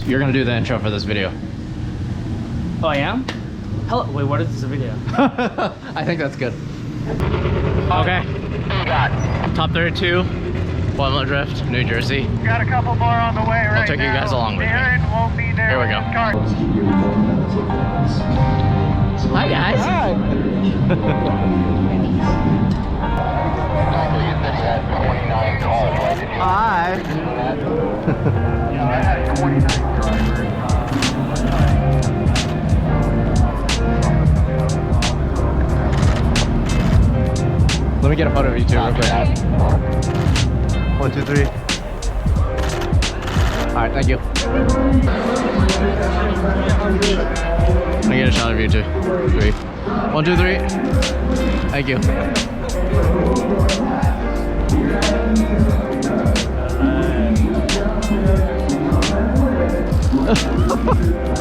You're gonna do the intro for this video. Oh, I am? Hello. Wait, what is this video? I think that's good. Okay. Top 32, Pueblo Drift, New Jersey. Got a couple more on the way right now. I'll take you guys along with me. Darren won't be there. Here we go. Hi guys. Hi. Hi. Yeah, I had 29 drivers. Let me get a photo of you two real quick. 1, 2, 3. Alright, thank you. Let me get a shot of you two. 3. 1, 2, 3. Thank you.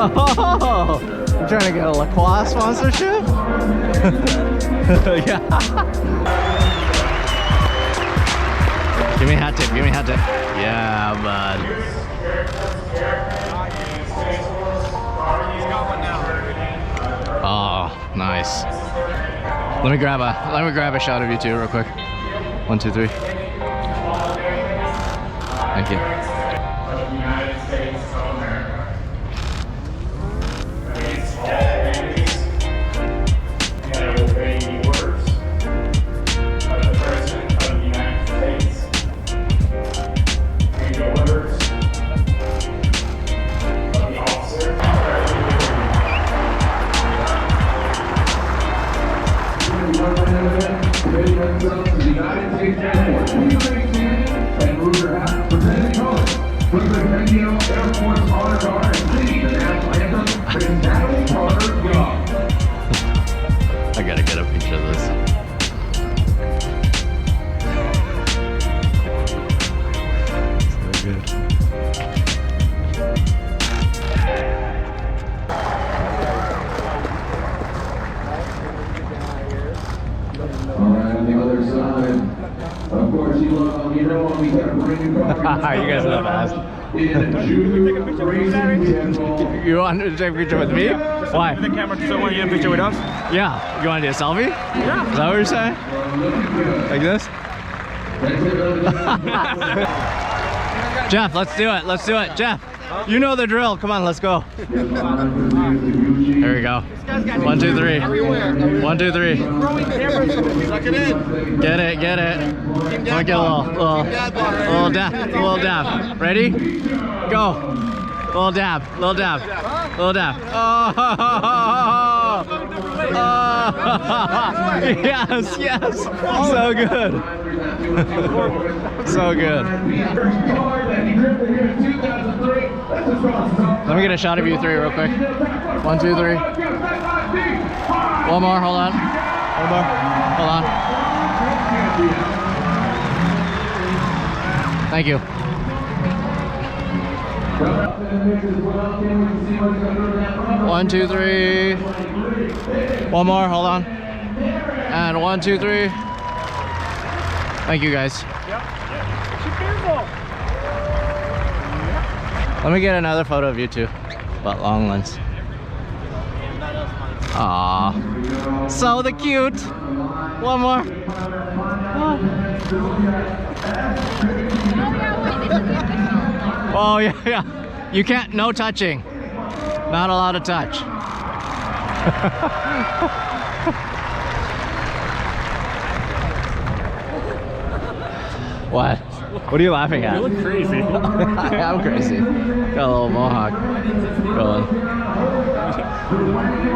Oh, I'm trying to get a lacrosse sponsorship? Yeah. Give me a hat tip, give me a hat tip. Yeah, bud. Oh, nice. Let me grab a shot of you two real quick. 1, 2, 3. Thank you. I gotta get a picture of this. So good. Alright, on the other side, of course, you know we got a brand new car. You guys are the best. In junior racing vehicle. You want to take a picture with me? Why? The camera doesn't want you to get a picture with us? Yeah. You want to do a selfie? Yeah. Is that what you're saying? Like this? Jeff, let's do it. Let's do it. Jeff, you know the drill. Come on, let's go. Here we go. 1, 2, 3. 1, 2, 3. Get it, get it. Let me get a little dab, a little dab. Ready? Go. Little dab, little dab, little dab. Oh, yes, yes. So good. So good. Let me get a shot of you three real quick. 1, 2, 3. One more, hold on. One more, hold on. Thank you. 1, 2, 3. One more, hold on. And 1, 2, 3. Thank you guys. Let me get another photo of you two, but long lens. Aww, so the cute. One more. Oh yeah, yeah. You can't, no touching. Not allowed to touch. What? What are you laughing at? You look crazy. I'm crazy. Got a little mohawk going.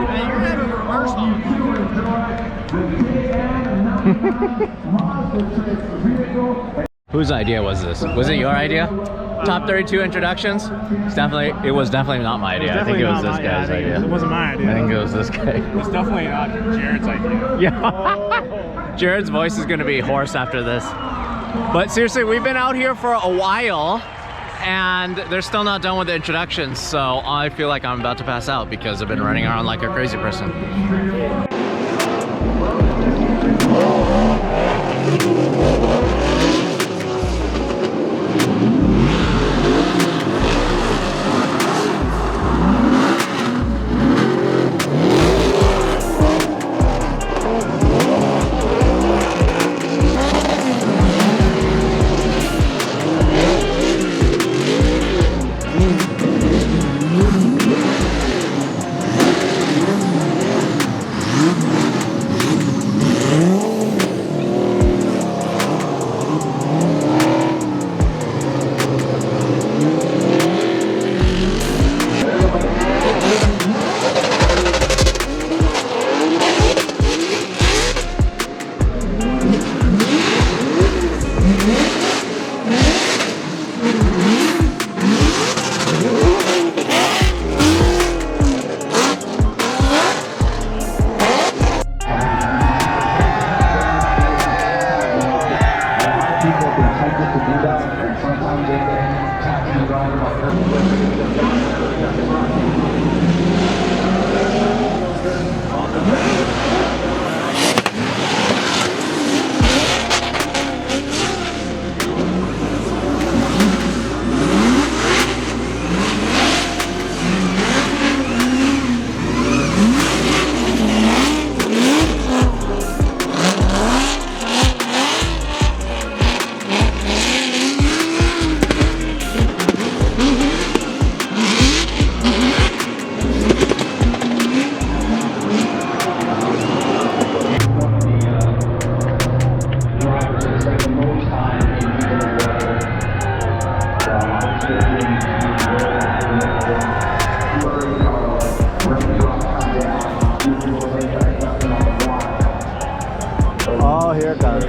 Hey, you're having a reverse Whose idea was this? Was it your idea? Top 32 introductions? It was definitely not my idea. I think it was this guy's idea. It wasn't my idea. I think it was this guy. It's definitely not Jared's idea. Yeah. Jared's voice is going to be hoarse after this. But seriously, we've been out here for a while and they're still not done with the introductions. So I feel like I'm about to pass out because I've been running around like a crazy person. Oh, here it goes.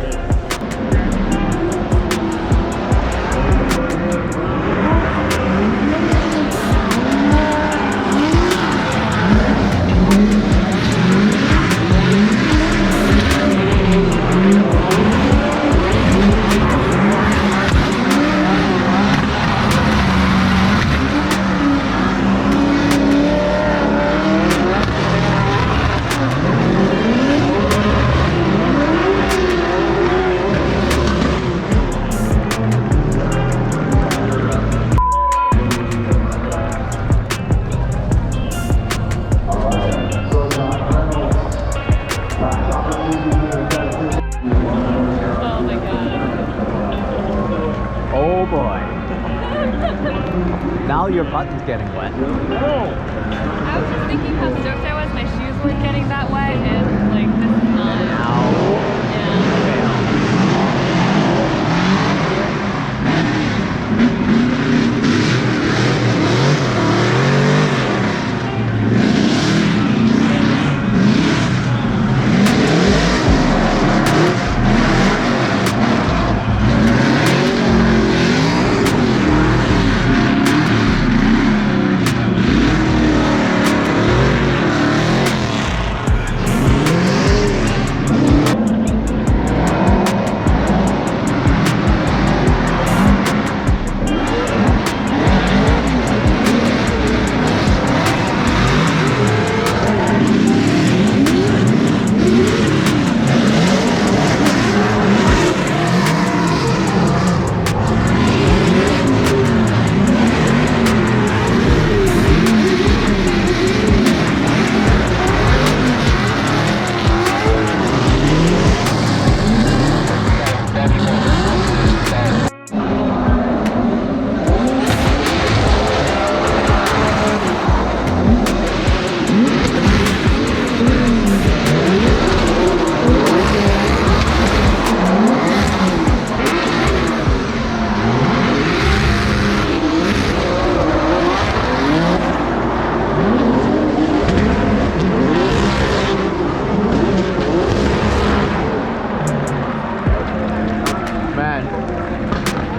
Oh boy. Now your button's getting wet. I was just thinking how stoked I was my shoes weren't getting that wet and like this is not.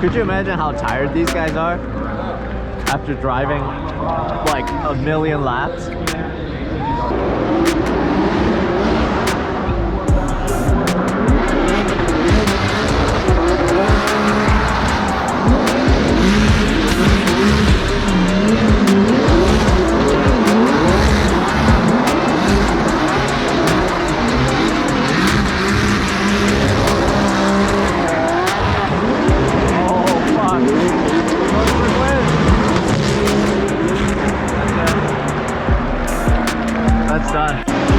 Could you imagine how tired these guys are after driving like a million laps? That's done.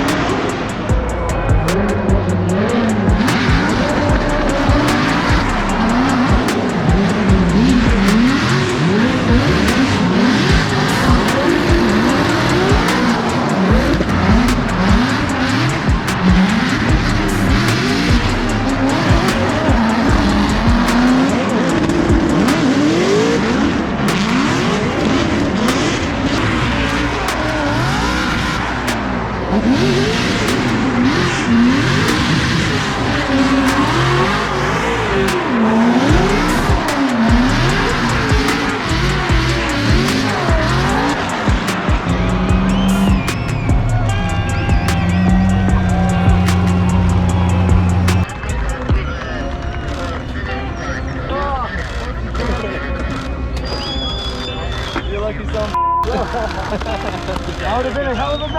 We're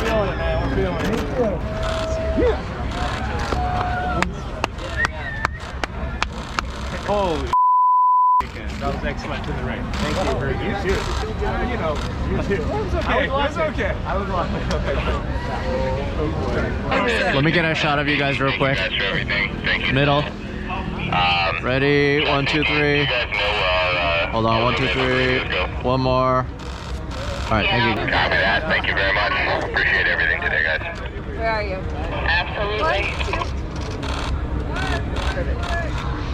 feeling it, man. We're feeling it. Holy that was excellent to the right. Thank you very much. You too. You know, you too. It was okay. It was okay. I was laughing. Let me get a shot of you guys real quick. Middle. Ready? 1, 2, 3. Hold on. 1, 2, 3. One more. All right. Thank you. Copy that. Thank you very much. Appreciate everything today, guys. Where are you? Absolutely. 1, 2.